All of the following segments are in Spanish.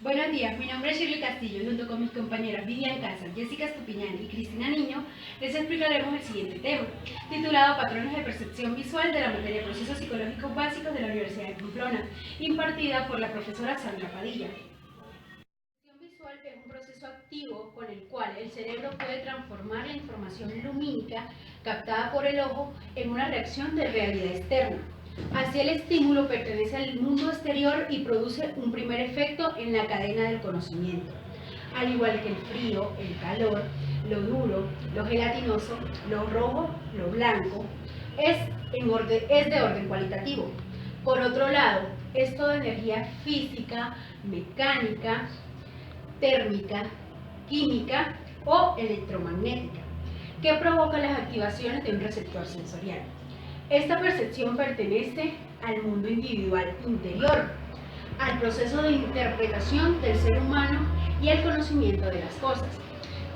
Buenos días, mi nombre es Shirley Castillo y junto con mis compañeras Vivian Casas, Jessica Estupiñán y Cristina Niño les explicaremos el siguiente tema, titulado Patrones de percepción visual de la materia Procesos Psicológicos Básicos de la Universidad de Pamplona, impartida por la profesora Sandra Padilla. La percepción visual es un proceso activo con el cual el cerebro puede transformar la información lumínica captada por el ojo en una reacción de realidad externa. Así el estímulo pertenece al mundo exterior y produce un primer efecto en la cadena del conocimiento. Al igual que el frío, el calor, lo duro, lo gelatinoso, lo rojo, lo blanco, es de orden cualitativo. Por otro lado, es toda energía física, mecánica, térmica, química o electromagnética, que provoca las activaciones de un receptor sensorial. Esta percepción pertenece al mundo individual interior, al proceso de interpretación del ser humano y al conocimiento de las cosas.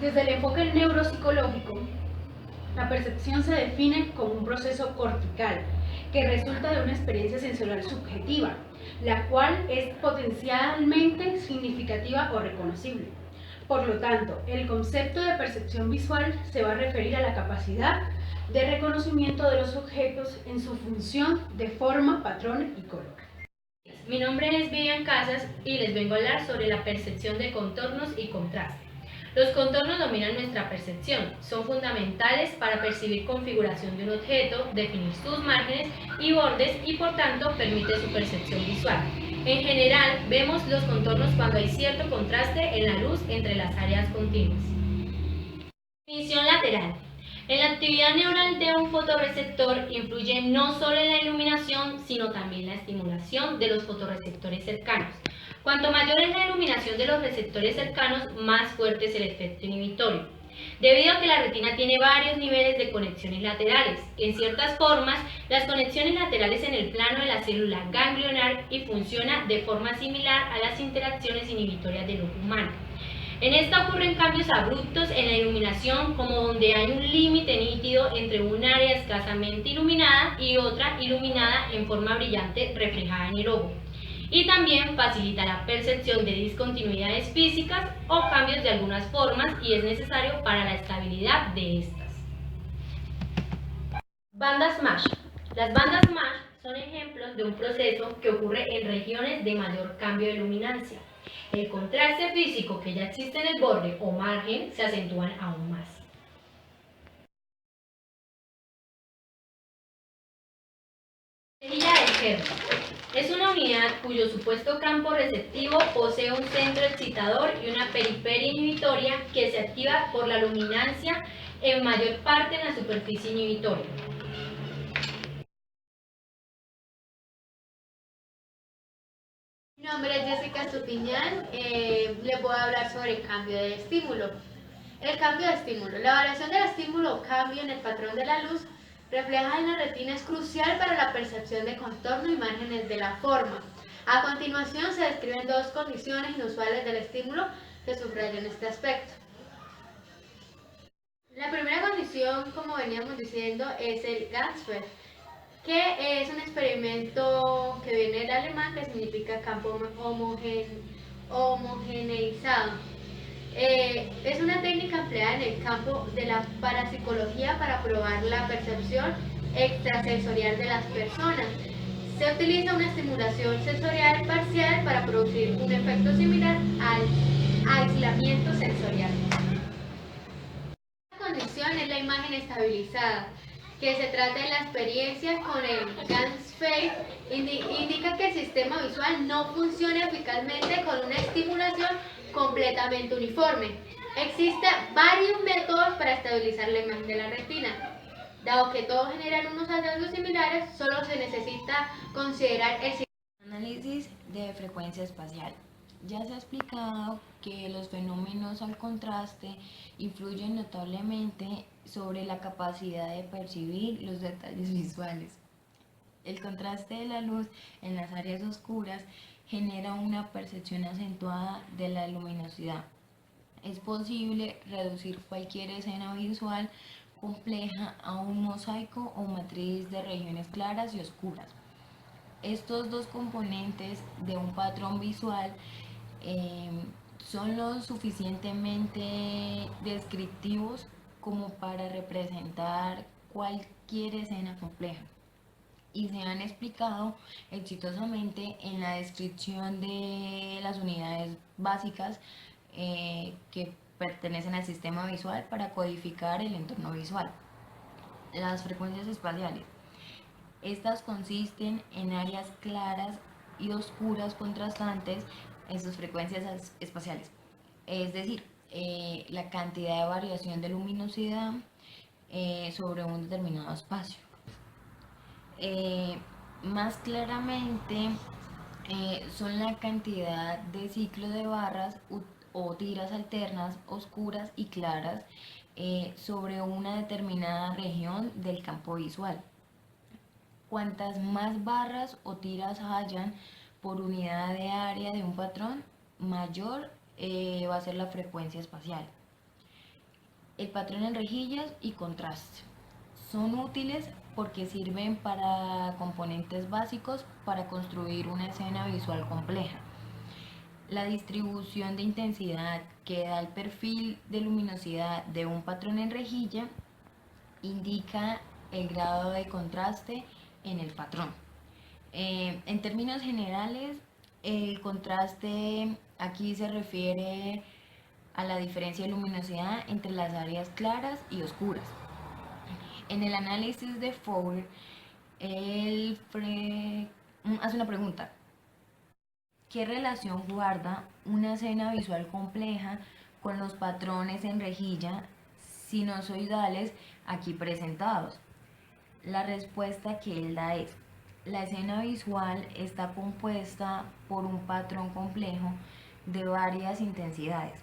Desde el enfoque neuropsicológico, la percepción se define como un proceso cortical que resulta de una experiencia sensorial subjetiva, la cual es potencialmente significativa o reconocible. Por lo tanto, el concepto de percepción visual se va a referir a la capacidad de reconocimiento de los objetos en su función de forma, patrón y color. Mi nombre es Vivian Casas y les vengo a hablar sobre la percepción de contornos y contraste. Los contornos dominan nuestra percepción, son fundamentales para percibir configuración de un objeto, definir sus márgenes y bordes y por tanto permite su percepción visual. En general, vemos los contornos cuando hay cierto contraste en la luz entre las áreas continuas. Definición lateral. En la actividad neural de un fotorreceptor influye no solo en la iluminación, sino también la estimulación de los fotorreceptores cercanos. Cuanto mayor es la iluminación de los receptores cercanos, más fuerte es el efecto inhibitorio. Debido a que la retina tiene varios niveles de conexiones laterales, en ciertas formas, las conexiones laterales en el plano de la célula ganglionar y funciona de forma similar a las interacciones inhibitorias del ojo humano. En esta ocurren cambios abruptos en la iluminación, como donde hay un límite nítido entre un área escasamente iluminada y otra iluminada en forma brillante reflejada en el ojo. Y también facilita la percepción de discontinuidades físicas o cambios de algunas formas y es necesario para la estabilidad de estas. Bandas MASH. Las bandas MASH son ejemplos de un proceso que ocurre en regiones de mayor cambio de luminancia. El contraste físico que ya existe en el borde o margen se acentúan aún más. Cejilla del Kerr es una unidad cuyo supuesto campo receptivo posee un centro excitador y una periferia inhibitoria que se activa por la luminancia en mayor parte en la superficie inhibitoria. Mi nombre es Jessica Estupiñán, le voy a hablar sobre el cambio de estímulo. El cambio de estímulo. La variación del estímulo o cambio en el patrón de la luz reflejada en la retina es crucial para la percepción de contorno y márgenes de la forma. A continuación se describen dos condiciones inusuales del estímulo que subrayan este aspecto. La primera condición, como veníamos diciendo, es el Ganzfeld, que es un experimento que viene del alemán, que significa campo homogeneizado. Es una técnica empleada en el campo de la parapsicología para probar la percepción extrasensorial de las personas. Se utiliza una estimulación sensorial parcial para producir un efecto similar al aislamiento sensorial. La condición es la imagen estabilizada, que se trata de la experiencia con el Ganzfeld, indica que el sistema visual no funciona eficazmente con una estimulación completamente uniforme. Existen varios métodos para estabilizar la imagen de la retina. Dado que todos generan unos hallazgos similares, solo se necesita considerar el análisis de frecuencia espacial. Ya se ha explicado que los fenómenos al contraste influyen notablemente sobre la capacidad de percibir los detalles visuales. El contraste de la luz en las áreas oscuras genera una percepción acentuada de la luminosidad. Es posible reducir cualquier escena visual compleja a un mosaico o matriz de regiones claras y oscuras. Estos dos componentes de un patrón visual son lo suficientemente descriptivos como para representar cualquier escena compleja y se han explicado exitosamente en la descripción de las unidades básicas que pertenecen al sistema visual para codificar el entorno visual. Las frecuencias espaciales. Estas consisten en áreas claras y oscuras contrastantes en sus frecuencias espaciales. Es decir, la cantidad de variación de luminosidad sobre un determinado espacio. Más claramente, son la cantidad de ciclos de barras o tiras alternas, oscuras y claras sobre una determinada región del campo visual. Cuantas más barras o tiras hayan por unidad de área de un patrón, mayor va a ser la frecuencia espacial. El patrón en rejillas y contraste son útiles porque sirven para componentes básicos para construir una escena visual compleja. La distribución de intensidad que da el perfil de luminosidad de un patrón en rejilla indica el grado de contraste en el patrón. En términos generales, el contraste aquí se refiere a la diferencia de luminosidad entre las áreas claras y oscuras. En el análisis de Fowler, él hace una pregunta. ¿Qué relación guarda una escena visual compleja con los patrones en rejilla sinusoidales aquí presentados? La respuesta que él da es: la escena visual está compuesta por un patrón complejo de varias intensidades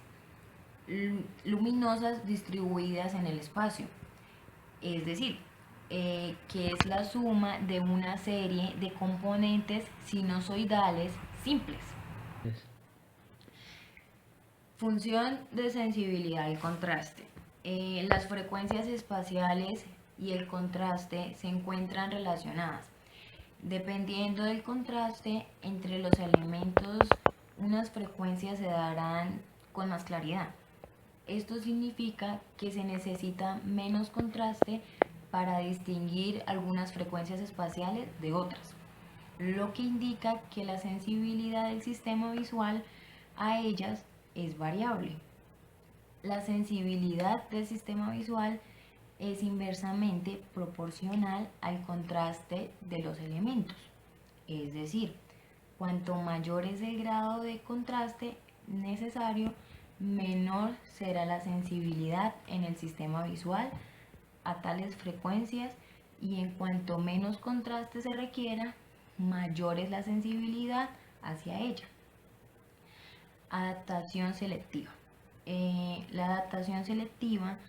luminosas distribuidas en el espacio. Es decir, que es la suma de una serie de componentes sinusoidales simples. Función de sensibilidad al contraste. Las frecuencias espaciales y el contraste se encuentran relacionadas. Dependiendo del contraste entre los elementos, unas frecuencias se darán con más claridad. Esto significa que se necesita menos contraste para distinguir algunas frecuencias espaciales de otras, lo que indica que la sensibilidad del sistema visual a ellas es variable. La sensibilidad del sistema visual es inversamente proporcional al contraste de los elementos, es decir, cuanto mayor es el grado de contraste necesario, menor será la sensibilidad en el sistema visual a tales frecuencias, y en cuanto menos contraste se requiera, mayor es la sensibilidad hacia ella. Adaptación selectiva. La adaptación selectiva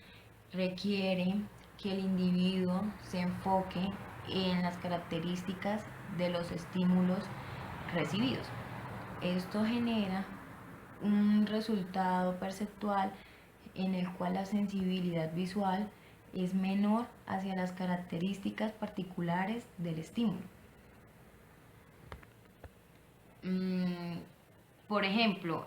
requiere que el individuo se enfoque en las características de los estímulos recibidos. Esto genera un resultado perceptual en el cual la sensibilidad visual es menor hacia las características particulares del estímulo. Por ejemplo,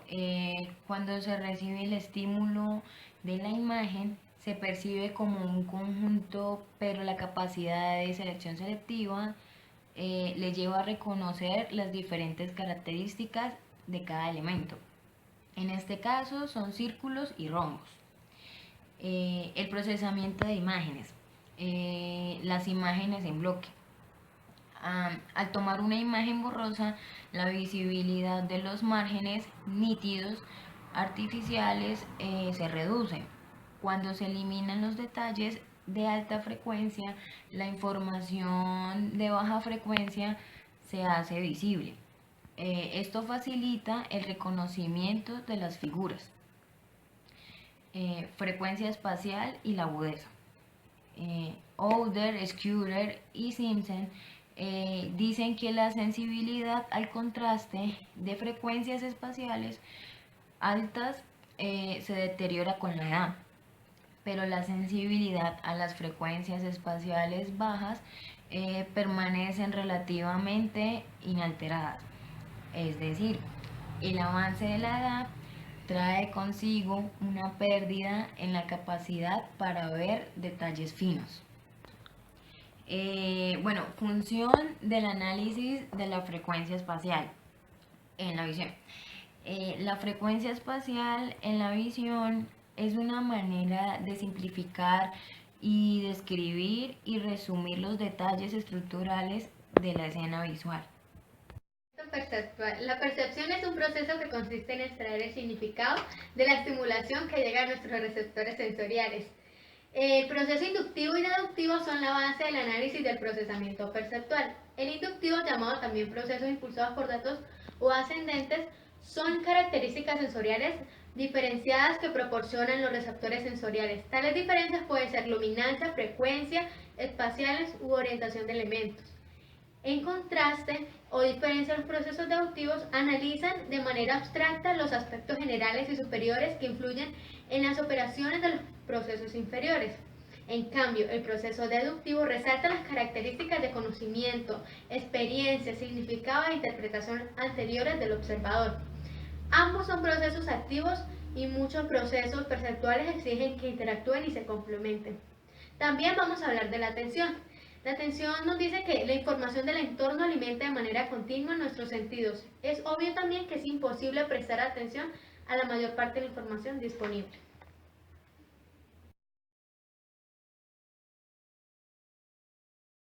cuando se recibe el estímulo de la imagen, se percibe como un conjunto, pero la capacidad de selección selectiva le lleva a reconocer las diferentes características de cada elemento. En este caso son círculos y rombos. El procesamiento de imágenes. Las imágenes en bloque. Al tomar una imagen borrosa, la visibilidad de los márgenes nítidos artificiales se reduce. Cuando se eliminan los detalles de alta frecuencia, la información de baja frecuencia se hace visible. Esto facilita el reconocimiento de las figuras. Frecuencia espacial y la agudeza. Ouder, Scudder y Simpson dicen que la sensibilidad al contraste de frecuencias espaciales altas se deteriora con la edad, pero la sensibilidad a las frecuencias espaciales bajas permanecen relativamente inalteradas. Es decir, el avance de la edad trae consigo una pérdida en la capacidad para ver detalles finos. Función del análisis de la frecuencia espacial en la visión. La frecuencia espacial en la visión es una manera de simplificar y describir y resumir los detalles estructurales de la escena visual. Perceptual. La percepción es un proceso que consiste en extraer el significado de la estimulación que llega a nuestros receptores sensoriales. El proceso inductivo y deductivo son la base del análisis del procesamiento perceptual. El inductivo, llamado también procesos impulsados por datos o ascendentes, son características sensoriales diferenciadas que proporcionan los receptores sensoriales. Tales diferencias pueden ser luminancia, frecuencia, espaciales u orientación de elementos. En contraste o diferencia, los procesos deductivos analizan de manera abstracta los aspectos generales y superiores que influyen en las operaciones de los procesos inferiores. En cambio, el proceso deductivo resalta las características de conocimiento, experiencia, significado e interpretación anteriores del observador. Ambos son procesos activos y muchos procesos perceptuales exigen que interactúen y se complementen. También vamos a hablar de la atención. La atención nos dice que la información del entorno alimenta de manera continua nuestros sentidos. Es obvio también que es imposible prestar atención a la mayor parte de la información disponible.